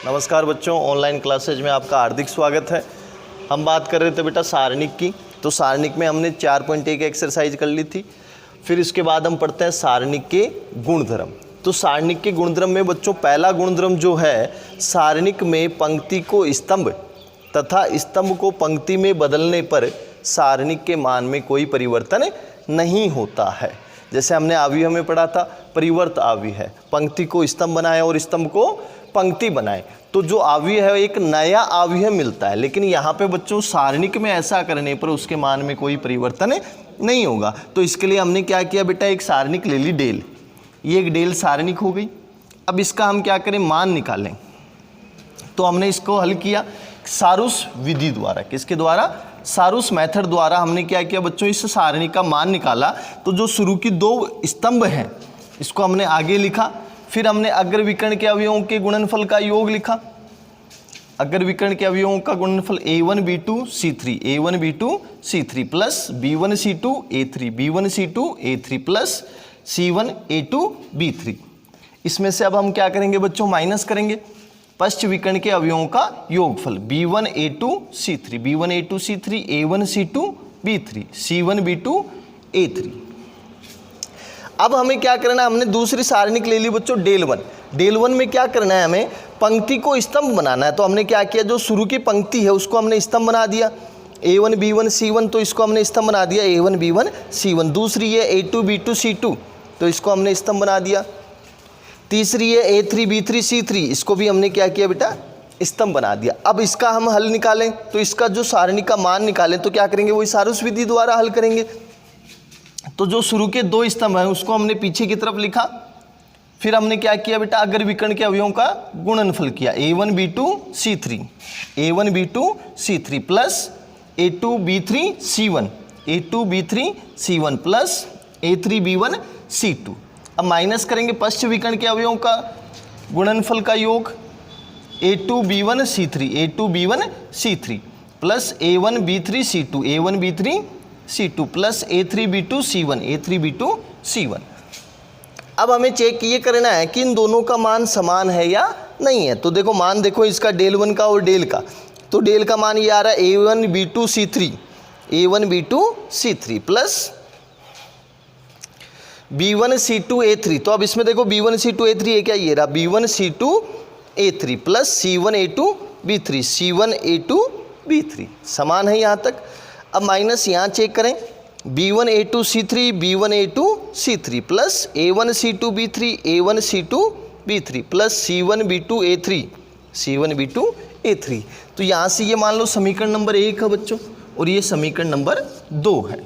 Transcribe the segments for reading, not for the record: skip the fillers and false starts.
नमस्कार बच्चों, online classes में आपका हार्दिक स्वागत है। हम बात कर रहे थे बेटा सारणिक की। तो सारणिक में हमने 4.1 एक्सरसाइज कर ली थी। फिर इसके बाद हम पढ़ते हैं सारणिक के गुणधर्म। तो सारणिक के गुणधर्म में बच्चों पहला गुणधर्म जो है, सारणिक में पंक्ति को स्तंभ तथा स्तंभ को पंक्ति में बदलने पर सारणिक के मान में कोई परिवर्तन नहीं होता है। जैसे हमने आव्यूह में पढ़ा था, परिवर्त आव्यूह है, पंक्ति को स्तंभ बनाए और स्तंभ को पंक्ति बनाए, तो जो आव्यूह है एक नया आव्यूह मिलता है। लेकिन यहाँ पे बच्चों सारणिक में ऐसा करने पर उसके मान में कोई परिवर्तन नहीं होगा। तो इसके लिए हमने क्या किया बेटा, एक सारणिक ले ली डेल। ये एक डेल सारणिक हो गई। अब इसका हम क्या करें, मान निकालें। तो हमने इसको हल किया सारूस विधि द्वारा। किसके द्वारा? सारूस मेथड द्वारा। हमने क्या किया बच्चों, इस सारणी का मान निकाला। तो जो शुरू की दो स्तंभ हैं इसको हमने आगे लिखा। फिर हमने अग्र विकर्ण के अवयवों के गुणनफल का योग लिखा। अग्र विकर्ण के अवयवों का गुणनफल a1 b2 c3 a1 b2 c3 plus b1 c2 a3 b1 c2 a3 plus c1 a2 b3। इसमें से अब हम क्या करेंगे बच्चों, माइनस करेंगे पश्च विकर्ण के अवयवों का योगफल b1 a2 c3 b1 a2 c3 a1 c2 b3 c1 b2 a3। अब हमें क्या करना है, हमने दूसरी सारणिक ले ली बच्चों डेल वन। डेल वन में क्या करना है, हमें पंक्ति को स्तंभ बनाना है। तो हमने क्या किया, जो शुरू की पंक्ति है उसको हमने स्तंभ बना दिया, a1 b1 c1, तो इसको हमने स्तंभ बना दिया a1 b1 c1। दूसरी है a2 b2 c2, तो इसको हमने स्तंभ बना दिया। तीसरी है a3 b3 c3, इसको भी हमने क्या किया बेटा, स्तंभ बना दिया। अब इसका हम हल निकालें, तो इसका जो सारणी का मान निकालें तो क्या करेंगे, वही सारूस विधि द्वारा हल करेंगे। तो जो शुरू के दो स्तंभ हैं उसको हमने पीछे की तरफ लिखा। फिर हमने क्या किया बेटा, अग्र विकर्ण के अवयवों का गुणनफल किया a1 b2 c3 a1 b2 c3 plus a2 b3 c1 a2 b3 c1 plus a3 b1 c2। अब माइनस करेंगे पश्च विकर्ण के अवयवों का गुणनफल का योग a2 b1 c3 a2 b1 c3 plus a1 b3 c2 a1 b3 c2 plus a3 b2 c1 a3 b2 c1। अब हमें चेक ये करना है कि इन दोनों का मान समान है या नहीं है। तो देखो मान देखो इसका डेल वन का और डेल का। तो डेल का मान ये आ रहा है a1 b2 c3 a1 b2 c3 plus b1 c2 a3। तो अब इसमें देखो b1 c2 a3 है क्या, ये रहा b1 c2 a3 plus c1 a2 b3 c1 a2 b3 समान है यहाँ तक। अब माइनस यहाँ चेक करें b1 a2 c3 b1 a2 c3 plus a1 c2 b3 a1 c2 b3 plus c1 b2 a3 c1 b2 a3। तो यहाँ से ये मान लो समीकरण नंबर 1 है बच्चों और ये समीकरण नंबर 2 है।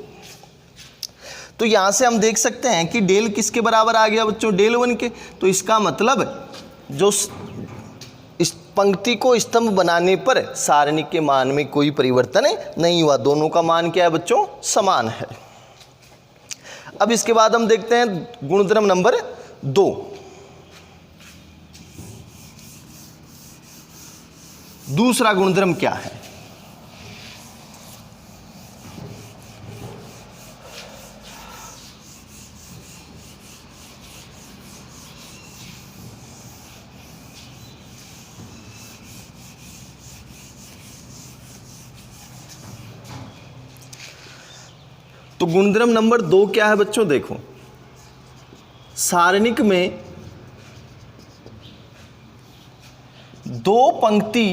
तो यहाँ से हम देख सकते हैं कि डेल किसके बराबर आ गया बच्चों, डेल वन के। तो इसका मतलब जो इस पंक्ति को स्तंभ बनाने पर सारणिक के मान में कोई परिवर्तन नहीं हुआ, दोनों का मान क्या है बच्चों, समान है। अब इसके बाद हम देखते हैं गुणधर्म नंबर 2। दूसरा गुणधर्म क्या है, तो गुणधर्म नंबर 2 क्या है बच्चों, देखो सारणिक में दो पंक्ति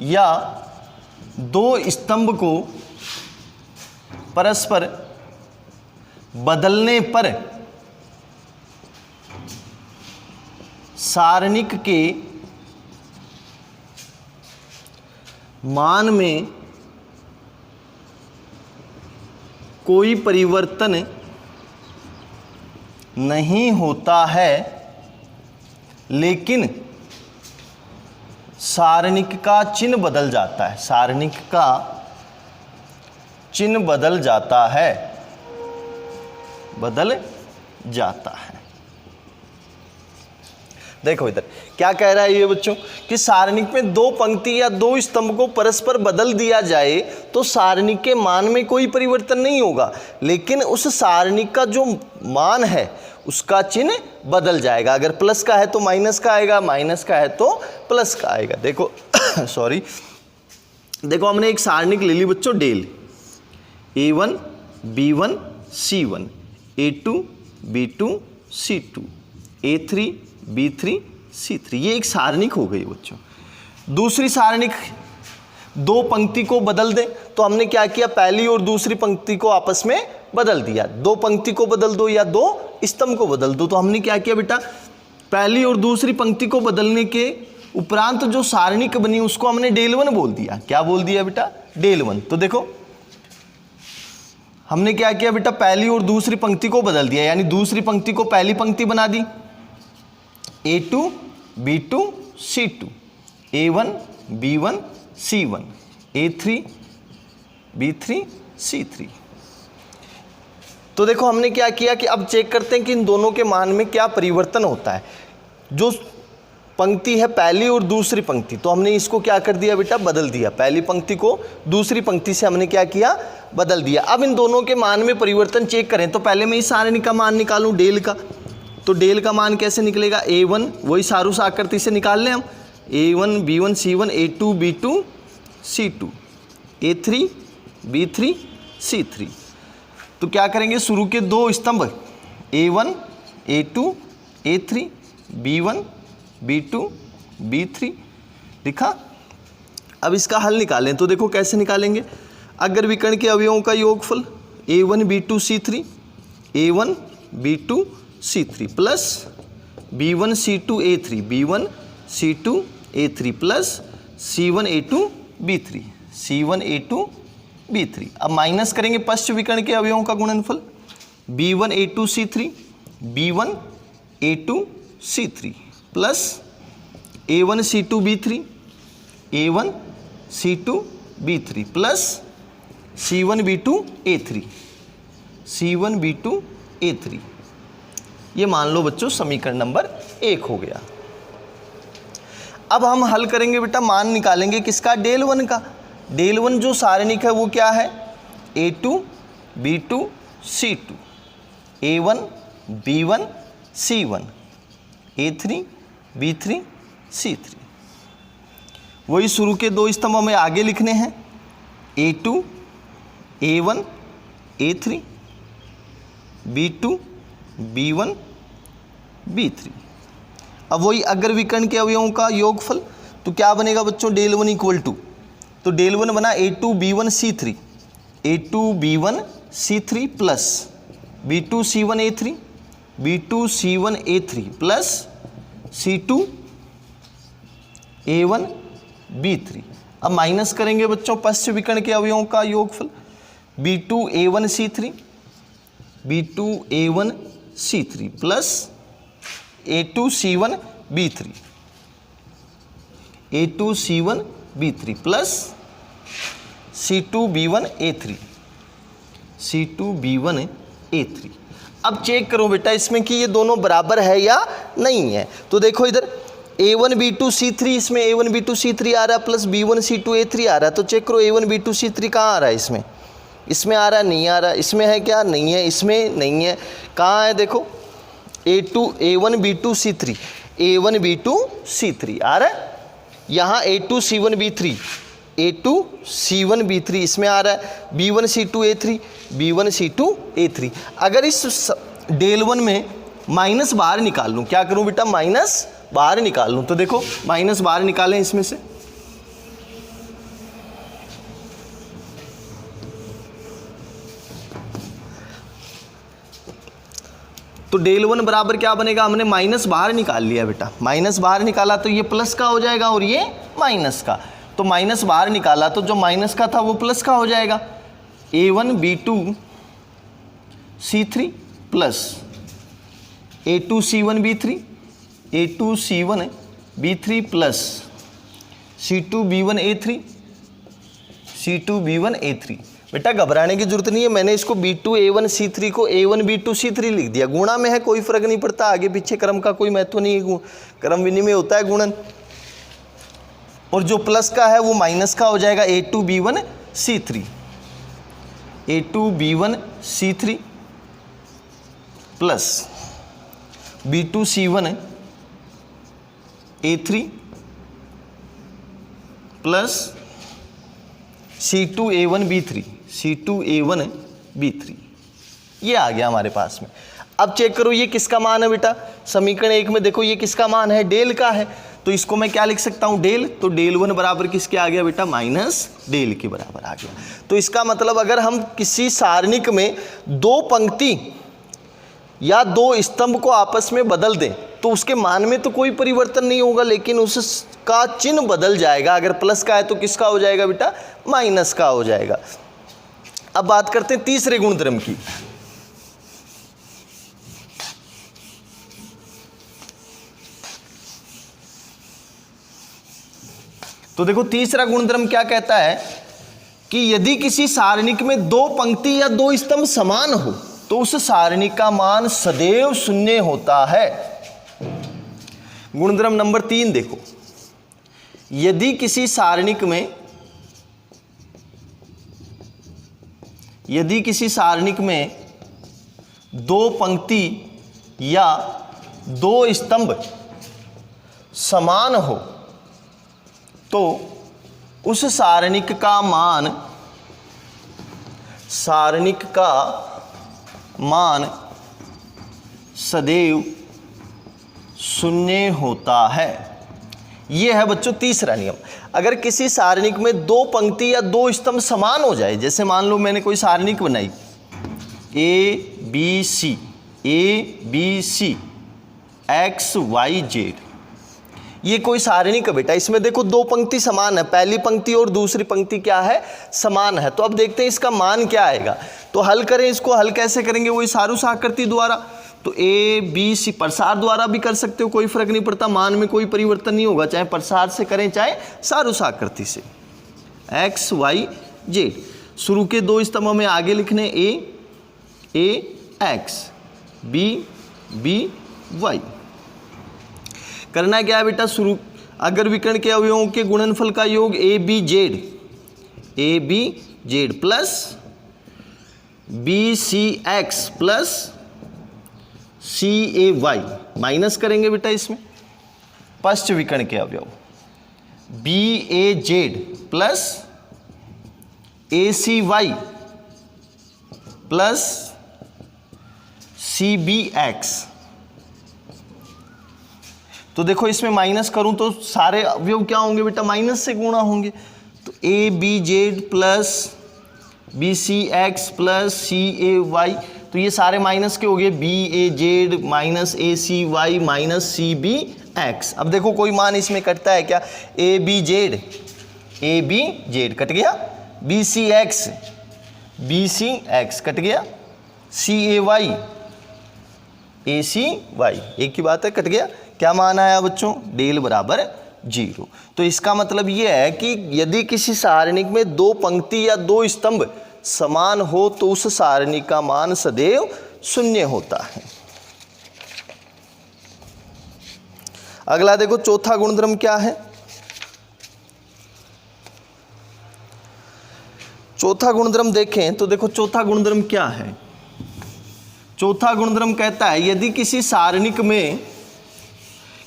या दो स्तंभ को परस्पर बदलने पर सारणिक के मान में कोई परिवर्तन नहीं होता है, लेकिन सारणिक का चिन्ह बदल जाता है। सारणिक का चिन्ह बदल जाता है, बदल जाता है। देखो इधर क्या कह रहा है ये बच्चों कि सारणिक में दो पंक्ति या दो स्तंभ को परस्पर बदल दिया जाए तो सारणिक के मान में कोई परिवर्तन नहीं होगा, लेकिन उस सारणिक का जो मान है उसका चिन्ह बदल जाएगा। अगर प्लस का है तो माइनस का आएगा, माइनस का है तो प्लस का आएगा। देखो सॉरी, देखो हमने एक सारणिक ले ली बच्चों del, A1 B1 C1, A2 B2 C2, A3 B3 C3, ये एक सारणिक हो गई बच्चों। दूसरी सारणिक दो पंक्ति को बदल दें, तो हमने क्या किया, पहली और दूसरी पंक्ति को आपस में बदल दिया। दो पंक्ति को बदल दो या दो स्तंभ को बदल दो, तो हमने क्या किया बेटा, पहली और दूसरी पंक्ति को बदलने के उपरांत जो सारणिक बनी उसको हमने डेल 1 बोल दिया। क्या बोल दिया बेटा, डेल 1। तो देखो हमने क्या किया बेटा, पहली और दूसरी पंक्ति को बदल दिया, यानी दूसरी पंक्ति को पहली पंक्ति बना दी, A2 B2 C2, A1 B1 C1, A3 B3 C3। तो देखो हमने क्या किया कि अब चेक करते हैं कि इन दोनों के मान में क्या परिवर्तन होता है। जो पंक्ति है पहली और दूसरी पंक्ति, तो हमने इसको क्या कर दिया बेटा, बदल दिया। पहली पंक्ति को दूसरी पंक्ति से हमने क्या किया, बदल दिया। अब इन दोनों के मान में परिवर्तन चेक करें, तो पहले मैं इस सारणी का मान निकालूं डेल का। तो डेल का मान कैसे निकलेगा, A1 वही सारूस आकृति से निकाल लें हम, A1 B1 C1, A2 B2 C2, A3 B3 C3। तो क्या करेंगे, शुरू के दो स्तंभ A1 A2 A3 B1 B2 B3 लिखा। अब इसका हल निकालें, तो देखो कैसे निकालेंगे। अगर विकर्ण के अवयवों का योगफल A1 B2 C3, A1 B2 C3 plus B1 C2 A3, B1 C2 A3 plus C1 A2 B3, C1 A2 B3। अब माइनस करेंगे पश्च विकर्ण के अवयवों का गुणनफल B1 A2 C3, B1 A2 C3 plus A1 C2 B3, A1 C2 B3 plus C1 B2 A3, C1 B2 A3। ये मान लो बच्चों समीकरण नंबर 1 हो गया। अब हम हल करेंगे बेटा, मान निकालेंगे किसका, डेल 1 का। डेल 1 जो सारणिक है वो क्या है, A2 B2 C2, A1 B1 C1, A3 B3 C3। वही शुरू के दो स्तंभ हमें आगे लिखने हैं, A2 A1 A3 B2 B1 B3। अब वही अगर विकर्ण के अवयवों का योगफल, तो क्या बनेगा बच्चों, डेल 1 इक्वल टू, तो डेल 1 बना A2 B1 C3, A2 B1 C3 plus B2 C1 A3, B2 C1 A3 plus C2 A1 B3। अब माइनस करेंगे बच्चों पश्च विकर्ण के अवयवों का योगफल B2 A1 C3, B2 A1 C3 plus A2 C1 B3, A2 C1 B3 plus C2 B1 A3, C2 B1 A3। अब check करो बेटा इसमें कि ये दोनों बराबर है या नहीं है। तो देखो इधर A1 B2 C3, इसमें A1 B2 C3 आ रहा है प्लस B1 C2 A3 आ रहा है। तो चेक करो A1 B2 C3 कहाँ आ रहा है, इसमें आ रहा है, नहीं आ रहा, इसमें है क्या, नहीं है, इसमें नहीं है, कहाँ है, देखो A1 B2 C3, A1 B2 C3 आ रहा है। यहाँ A2 C1 B3, A2 C1 B3 इसमें आ रहा है, B1 C2 A3, B1 C2 A3। अगर इस डेल 1 में माइनस बाहर निकाल लूँ, क्या करूँ बेटा, माइनस बाहर निकाल लूँ। तो देखो माइनस बाहर निकालें इसमें से, तो डेल 1 बराबर क्या बनेगा, हमने माइनस बाहर निकाल लिया बेटा, माइनस बाहर निकाला तो ये प्लस का हो जाएगा और ये माइनस का। तो माइनस बाहर निकाला तो जो माइनस का था वो प्लस का हो जाएगा। A1 B2 C3 plus A2 C1 B3, A2 C1 B3 plus C2 B1 A3, C2 B1 A3। बेटा घबराने की जरूरत नहीं है, मैंने इसको B2 A1 C3 को A1 B2 C3 लिख दिया। गुणा में है, कोई फर्क नहीं पड़ता, आगे पीछे क्रम का कोई महत्व नहीं है, क्रम विनिमय होता है गुणन। और जो प्लस का है वो माइनस का हो जाएगा, A2 B1 C3, A2 B1 C3 plus B2C1 A3 plus C2A1 B3, C2A1 B3, ये आ गया हमारे पास में। अब चेक करो ये किसका मान है बेटा, समीकरण 1 में देखो ये किसका मान है, डेल का है, तो इसको मैं क्या लिख सकता हूँ, डेल, तो डेल 1 बराबर किसके आ गया बेटा, माइनस डेल के बराबर आ गया। तो इसका मतलब अगर हम किसी सारणिक में दो पंक्ति या दो स्तंभ को आपस में बदल दें तो उसके मान में तो कोई परिवर्तन नहीं होगा, लेकिन उसका चिन्ह बदल जाएगा। अगर प्लस का है तो किसका हो जाएगा बेटा, माइनस का हो जाएगा। अब बात करते हैं तीसरे गुणधर्म की। तो देखो तीसरा गुणधर्म क्या कहता है कि यदि किसी सारणिक में दो पंक्ति या दो स्तंभ समान हो तो उस सारणिक का मान सदैव शून्य होता है। गुणधर्म नंबर 3 देखो, यदि किसी सारणिक में दो पंक्ति या दो स्तंभ समान हो तो उस सारणिक का मान सदैव शून्य होता है। यह है बच्चों तीसरा नियम। अगर किसी सारणिक में दो पंक्ति या दो स्तंभ समान हो जाए, जैसे मान लो मैंने कोई सारणिक बनाई A B C X Y Z, ये कोई सारणिक है बेटा, इसमें देखो दो पंक्ति समान है, पहली पंक्ति और दूसरी पंक्ति क्या है, समान है। तो अब देखते हैं इसका मान क्या आएगा। तो हल करें, इसको हल कैसे करेंगे, वही सारूस आकृति द्वारा। तो ए बी सी प्रसार द्वारा भी कर सकते हो, कोई फर्क नहीं पड़ता, मान में कोई परिवर्तन नहीं होगा, चाहे प्रसार से करें चाहे सारूस आकृति से। एक्स वाई जेड, शुरू के दो स्तंभ हमें आगे लिखने, ए एक्स बी वाई। करना क्या है बेटा, शुरू अगर विकर्ण के अवयवों के गुणनफल का योग a b z plus b C x plus c a y, minus करेंगे बेटा इसमें पश्च विकर्ण के अवयव b a z plus a c y plus c b x. तो देखो इसमें माइनस करूं तो सारे अवयव क्या होंगे बेटा, माइनस से गुणा होंगे। तो a b z plus b C x plus c a y, तो ये सारे माइनस के हो गए, b a z minus a c y minus c b x. अब देखो कोई मान इसमें कटता है क्या, ए बी जेड कट गया, बी सी एक्स कट गया, सी ए सी वाई, एक ही बात है, कट गया। क्या मान आया बच्चों, डेल बराबर 0। तो इसका मतलब यह है कि यदि किसी सारणिक में दो पंक्ति या दो स्तंभ समान हो तो उस सारणिक का मान सदैव शून्य होता है। अगला देखो चौथा गुणधर्म क्या है। चौथा गुणधर्म देखें तो देखो चौथा गुणधर्म क्या है। चौथा गुणधर्म कहता है यदि किसी सारणिक में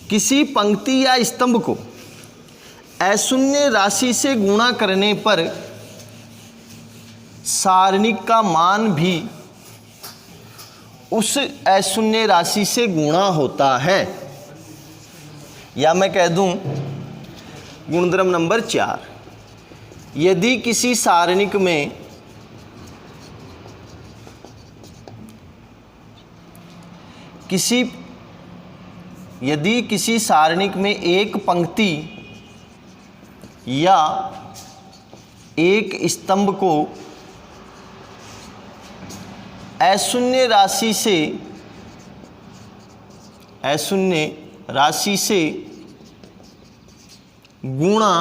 किसी पंक्ति या स्तंभ को अशून्य राशि से गुणा करने पर सारणिक का मान भी उस अशून्य राशि से गुणा होता है, या मैं कह दूं गुणधर्म नंबर 4, यदि किसी सारणिक में एक पंक्ति या एक स्तंभ को अशून्य राशि से गुणा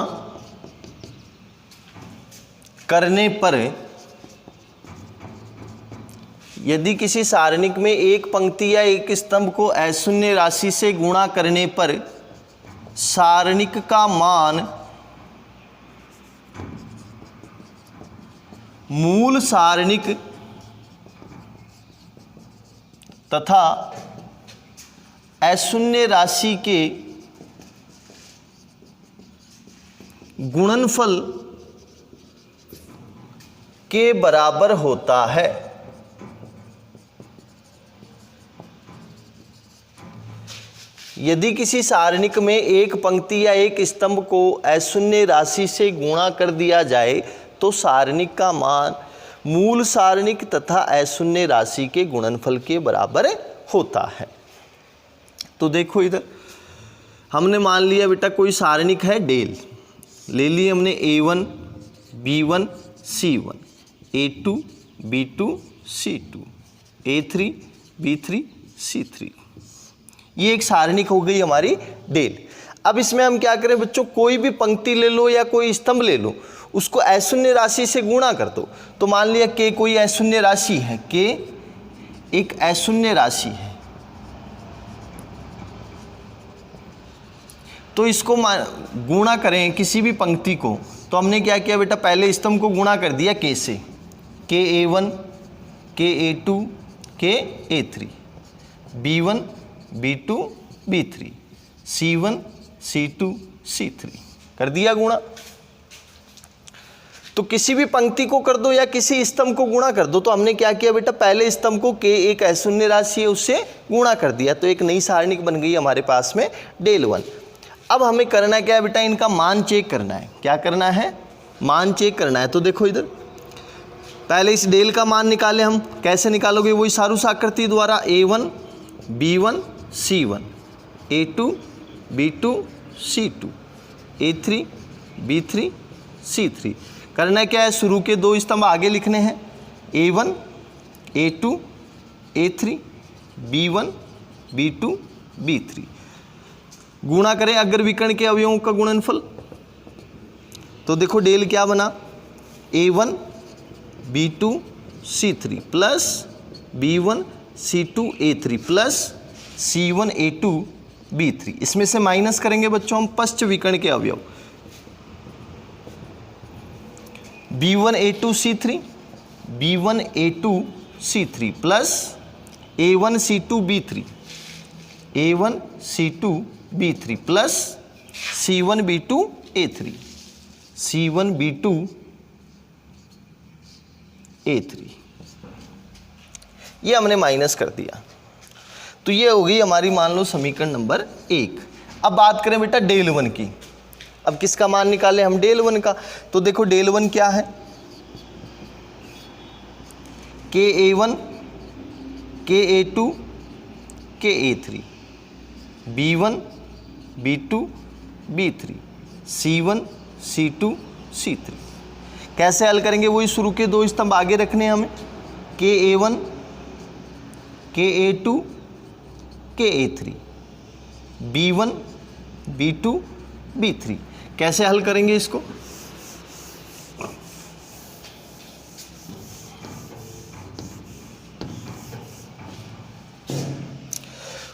करने पर, यदि किसी सारणिक में एक पंक्ति या एक स्तंभ को अशून्य राशि से गुणा करने पर सारणिक का मान मूल सारणिक तथा अशून्य राशि के गुणनफल के बराबर होता है। यदि किसी सारणिक में एक पंक्ति या एक स्तंभ को अशून्य राशि से गुणा कर दिया जाए तो सारणिक का मान मूल सारणिक तथा अशून्य राशि के गुणनफल के बराबर होता है। तो देखो इधर हमने मान लिया बेटा कोई सारणिक है डेल, ले लिए हमने A1 B1 C1 A2 B2 C2 A3 B3 C3, ये एक सारणिक हो गई हमारी डेल। अब इसमें हम क्या करें बच्चों, कोई भी पंक्ति ले लो या कोई स्तंभ ले लो, उसको अशून्य राशि से गुणा कर दो। तो मान लिया के कोई अशून्य राशि है, के एक अशून्य राशि है, तो इसको गुणा करें किसी भी पंक्ति को। तो हमने क्या किया बेटा, पहले स्तंभ को गुणा कर दिया के से, के A1 के A2 के A3 B1 B2 B3 C1 C2 C3 कर दिया गुणा। तो किसी भी पंक्ति को कर दो या किसी स्तंभ को गुणा कर दो। तो हमने क्या किया बेटा, पहले स्तंभ को के एक अशून्य राशि है उससे गुणा कर दिया, तो एक नई सारणिक बन गई हमारे पास में डेल 1। अब हमें करना क्या है बेटा, इनका मान चेक करना है। क्या करना है, मान चेक करना है। तो देखो इधर पहले इस डेल का मान निकाले हम, कैसे निकालोगे, वही सारूस आकृति द्वारा A1 B1 C1 A2 B2 C2 A3 B3 C3। करना क्या है, शुरू के दो स्तंभ आगे लिखने हैं, A1 A2 A3 B1 B2 B3। गुणा करें अग्र विकर्ण के अवयवों का गुणनफल। तो देखो डेल क्या बना, A1 B2 C3 plus B1 C2 A3 plus C1 A2 B3। इसमें से माइनस करेंगे बच्चों हम पश्च विकर्ण के अवयव, B1 A2 C3 B1 A2 C3 plus A1 C2 B3 A1 C2 B3 plus C1 B2 A3 C1 B2 A3। ये हमने माइनस कर दिया, तो ये हो गई हमारी मान लो समीकरण नंबर 1। अब बात करें बेटा डेल 1 की। अब किसका मान निकाले हम, डेल 1 का। तो देखो डेल 1 क्या है, के A1 के A2 के A3 B1 B2 B3 C1 C2 C3। कैसे हल करेंगे, वही शुरू के दो स्तंभ आगे रखने हैं हमें, के A1 के A2 के A3 B1 B2 B3। कैसे हल करेंगे इसको,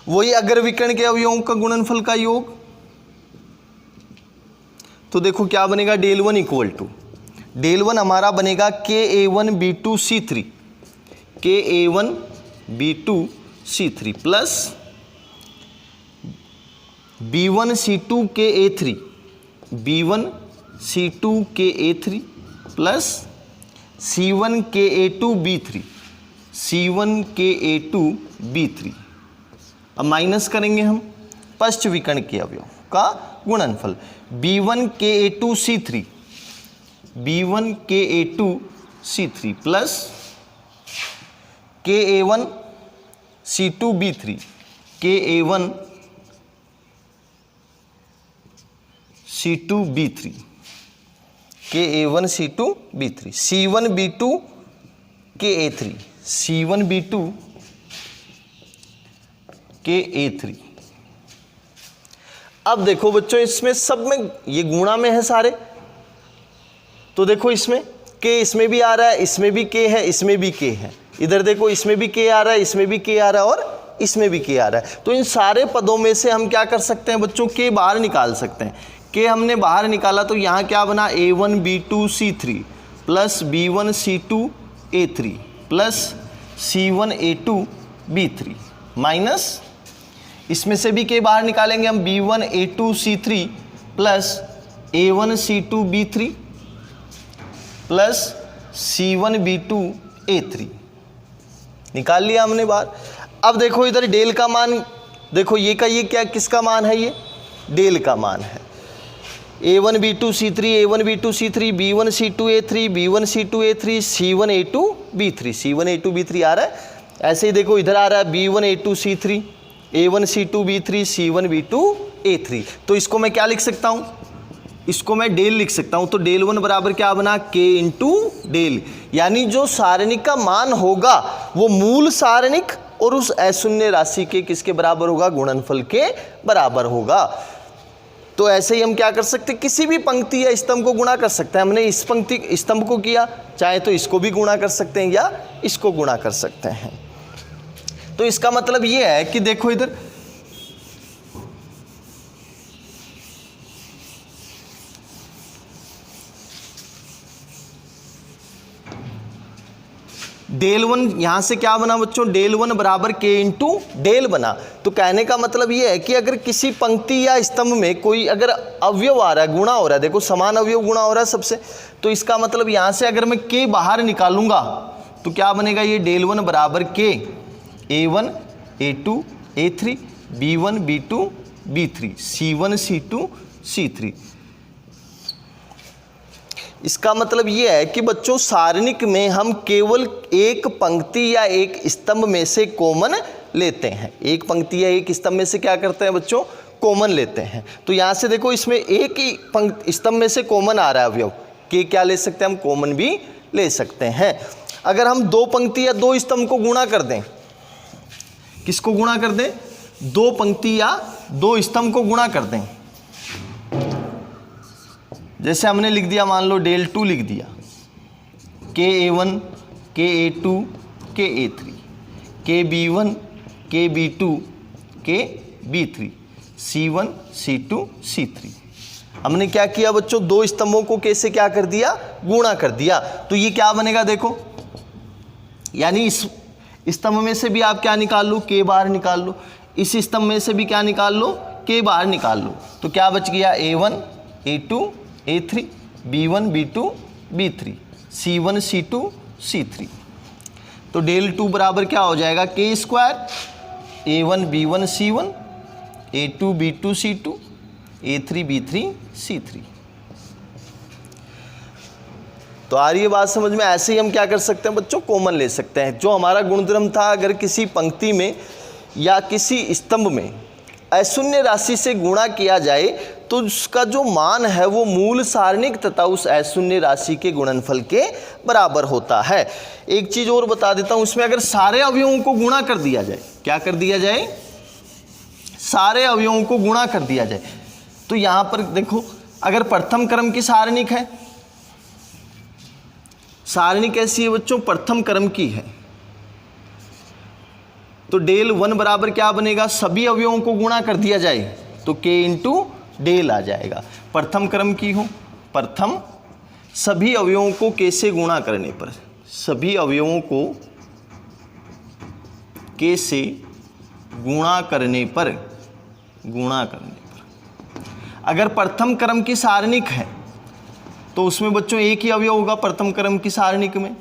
वही अग्र विकर्ण के अवयवों का गुणनफल का योग। तो देखो क्या बनेगा, डेल 1 इक्वल टू डेल 1 हमारा बनेगा के A1 B2 C3 के A1 B2 C3 plus B1 C2 के A3 B1 C2 के A3 प्लस C1 के A2 B3 C1 के A2 B3। अब माइनस करेंगे हम पश्च विकर्ण के अवयव का गुणनफल, B1 के A2 C3 B1 के A2 C3 प्लस के A1 C2 B3 के A1 C2 B3 के A1 C2 B3 C1 B2 के A3 C1 B2 के A3। अब देखो बच्चों इसमें सब में ये गुणा में है सारे, तो देखो इसमें के इसमें भी आ रहा है, इसमें भी के है, इसमें भी के है, इधर देखो इसमें भी के आ रहा है, इसमें भी के आ रहा है और इसमें भी के आ रहा है। तो इन सारे पदों में से हम क्या कर सकते हैं बच्चों, के बाहर निकाल सकते हैं। के हमने बाहर निकाला तो यहाँ क्या बना, A1 B2 C3 plus B1 C2 A3 plus C1 A2 B3 minus इसमें से भी के बाहर निकालेंगे हम, B1 A2 C3 plus A1 C2 B3 plus C1 B2 A3 निकाल लिया हमने बाहर। अब देखो इधर डेल का मान देखो, ये का ये क्या किसका मान है, ये डेल का मान है। A1 B2 C3 A1 B2 C3 B1 C2 A3 B1 C2 A3 C1 A2 B3 C1 A2 B3 आ रहा है। ऐसे ही देखो इधर आ रहा है B1 A2 C3 A1 C2 B3 C1 B2 A3। तो इसको मैं क्या लिख सकता हूँ, इसको मैं डेल लिख सकता हूँ। तो डेल 1 बराबर क्या बना, K इंटू डेल, यानी जो सारणिक का मान होगा वो मूल सारणिक और उस अशून्य राशि के किसके बराबर होगा, गुणनफल के बराबर होगा। तो ऐसे ही हम क्या कर सकते हैं, किसी भी पंक्ति या स्तंभ को गुणा कर सकते हैं। हमने इस पंक्ति स्तंभ को किया, चाहे तो इसको भी गुणा कर सकते हैं या इसको गुणा कर सकते हैं। तो इसका मतलब ये है कि देखो इधर डेल 1 यहां से क्या बना बच्चों, डेल 1 बराबर K इंटू डेल बना। तो कहने का मतलब ये है कि अगर किसी पंक्ति या स्तंभ में कोई अगर अवयव आ रहा है, गुणा हो रहा है, देखो समान अवयव गुणा हो रहा है सबसे, तो इसका मतलब यहां से अगर मैं K बाहर निकालूंगा तो क्या बनेगा, ये डेल 1 बराबर K A1 A2 A3 B1 B2 B3 C1 C2 C3। इसका मतलब ये है कि बच्चों सारणिक में हम केवल एक पंक्ति या एक स्तंभ में से कॉमन लेते हैं। एक पंक्ति या एक स्तंभ में से क्या करते हैं बच्चों, कॉमन लेते हैं। तो यहाँ से देखो इसमें एक ही स्तंभ में से कॉमन आ रहा है अवयव, के क्या ले सकते हैं हम, कॉमन भी ले सकते हैं। अगर हम दो पंक्ति या दो स्तंभ को गुणा कर दें, किसको गुणा कर दें, दो पंक्ति या दो स्तंभ को गुणा कर दें, जैसे हमने लिख दिया, मान लो डेल 2 लिख दिया, K A1 K A2 K A3 K B1 K B2 K B3 C1 C2 C3। हमने क्या किया बच्चों, दो स्तंभों को कैसे क्या कर दिया, गुणा कर दिया। तो ये क्या बनेगा देखो, यानी इस स्तंभ में से भी आप क्या निकाल लो, K बाहर निकाल लो, इस स्तंभ में से भी क्या निकाल लो, K बाहर निकाल लो। तो क्या बच गया, A1 A2 A3 B1 B2 B3 C1 C2 C3। तो डेल 2 बराबर क्या हो जाएगा, K square A1 B1 C1 A2 B2 C2 A3 B3 C3। तो आ रही है बात समझ में। ऐसे ही हम क्या कर सकते हैं बच्चों, कॉमन ले सकते हैं। जो हमारा गुणधर्म था, अगर किसी पंक्ति में या किसी स्तंभ में अशून्य राशि से गुणा किया जाए तो उसका जो मान है वो मूल सारणिक तथा उस अशून्य राशि के गुणनफल के बराबर होता है। एक चीज और बता देता हूं, इसमें अगर सारे अवयवों को गुणा कर दिया जाए, क्या कर दिया जाए, सारे अवयवों को गुणा कर दिया जाए, तो यहां पर देखो अगर प्रथम क्रम की सारणिक है, सारणिक कैसी है बच्चों, प्रथम क्रम की है, तो डेल 1 बराबर क्या बनेगा, सभी अवयवों को गुणा कर दिया जाए तो K इंटू डेल आ जाएगा। प्रथम क्रम की हो, प्रथम सभी अवयवों को K से गुणा करने पर, सभी अवयवों को K से गुणा करने पर, अगर प्रथम क्रम की सारणिक है तो उसमें बच्चों एक ही अवयव होगा प्रथम क्रम की सारणिक में,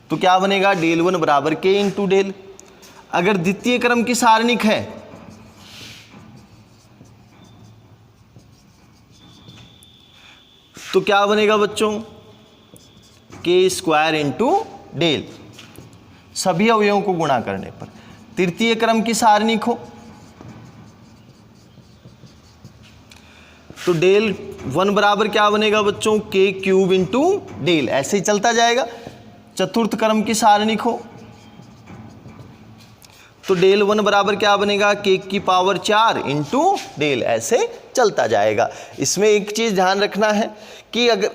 तो क्या बनेगा, डेल 1 बराबर K इंटू डेल। अगर द्वितीय क्रम की सारणिक है तो क्या बनेगा बच्चों, K स्क्वायर इंटू डेल, सभी अवयवों को गुणा करने पर। तृतीय क्रम की सारणिक हो तो डेल 1 बराबर क्या बनेगा बच्चों, K क्यूब इंटू डेल, ऐसे ही चलता जाएगा। चतुर्थ क्रम की सारणिक हो तो डेल 1 बराबर क्या बनेगा, K की पावर 4 इंटू डेल, ऐसे चलता जाएगा। इसमें एक चीज ध्यान रखना है कि अगर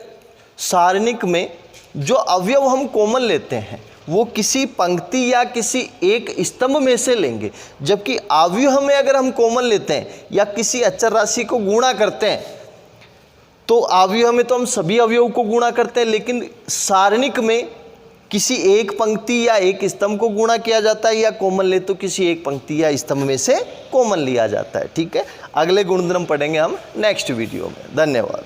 सारणिक में जो अवयव हम कॉमन लेते हैं वो किसी पंक्ति या किसी एक स्तंभ में से लेंगे, जबकि अवयव में अगर हम कॉमन लेते हैं या किसी अचर राशि को गुणा करते हैं तो अवयव में तो हम सभी अवयवों को गुणा करते हैं, लेकिन सारणिक में किसी एक पंक्ति या एक स्तंभ को गुणा किया जाता है, या कॉमन ले तो किसी एक पंक्ति या स्तंभ में से कॉमन लिया जाता है। ठीक है, अगले गुणधर्म पढ़ेंगे हम नेक्स्ट वीडियो में। धन्यवाद।